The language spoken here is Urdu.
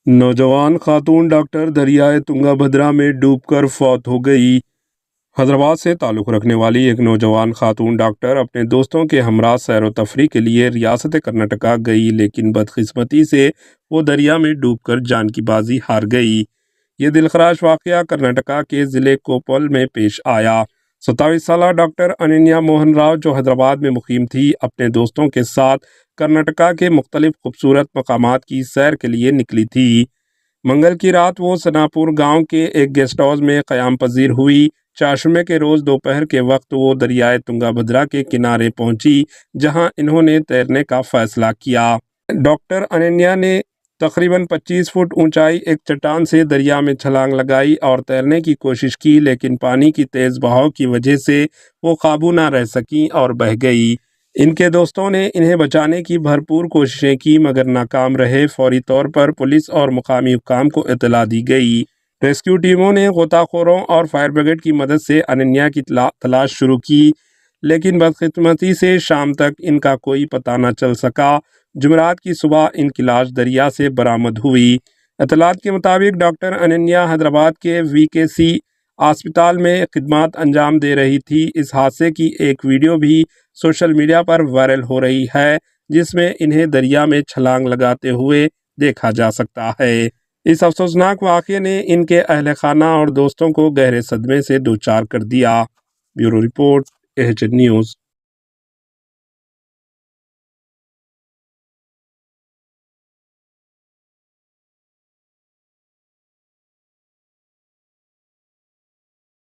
نوجوان خاتون ڈاکٹر دریائے تنگا بھدرا میں ڈوب کر فوت ہو گئی۔ حیدرآباد سے تعلق رکھنے والی ایک نوجوان خاتون ڈاکٹر اپنے دوستوں کے ہمراہ سیر و تفریح کے لیے ریاست کرناٹکا گئی، لیکن بدقسمتی سے وہ دریا میں ڈوب کر جان کی بازی ہار گئی۔ یہ دلخراش واقعہ کرناٹکا کے ضلع کوپل میں پیش آیا۔ 27 سالہ ڈاکٹر اننیا موہن راؤ، جو حیدرآباد میں مقیم تھی، اپنے دوستوں کے ساتھ کرناٹکا کے مختلف خوبصورت مقامات کی سیر کے لیے نکلی تھی۔ منگل کی رات وہ سناپور گاؤں کے ایک گیسٹ ہاؤس میں قیام پذیر ہوئی۔ چہارشنبے کے روز دوپہر کے وقت وہ دریائے تنگا بھدرا کے کنارے پہنچی، جہاں انہوں نے تیرنے کا فیصلہ کیا۔ ڈاکٹر اننیا نے تقریباً 25 فٹ اونچائی ایک چٹان سے دریا میں چھلانگ لگائی اور تیرنے کی کوشش کی، لیکن پانی کی تیز بہاؤ کی وجہ سے وہ قابو نہ رہ سکیں اور بہہ گئی۔ ان کے دوستوں نے انہیں بچانے کی بھرپور کوششیں کی، مگر ناکام رہے۔ فوری طور پر پولیس اور مقامی حکام کو اطلاع دی گئی۔ ریسکیو ٹیموں نے غوطہ خوروں اور فائر بریگیڈ کی مدد سے اننیا کی تلاش شروع کی، لیکن بدقسمتی سے شام تک ان کا کوئی پتہ نہ چل سکا۔ جمعرات کی صبح ان کی لاش دریا سے برآمد ہوئی۔ اطلاعات کے مطابق ڈاکٹر اننیا حیدرآباد کے VKC اسپتال میں خدمات انجام دے رہی تھی۔ اس حادثے کی ایک ویڈیو بھی سوشل میڈیا پر وائرل ہو رہی ہے، جس میں انہیں دریا میں چھلانگ لگاتے ہوئے دیکھا جا سکتا ہے۔ اس افسوسناک واقعے نے ان کے اہل خانہ اور دوستوں کو گہرے صدمے سے دوچار کر دیا۔ Bureau report, AHN news.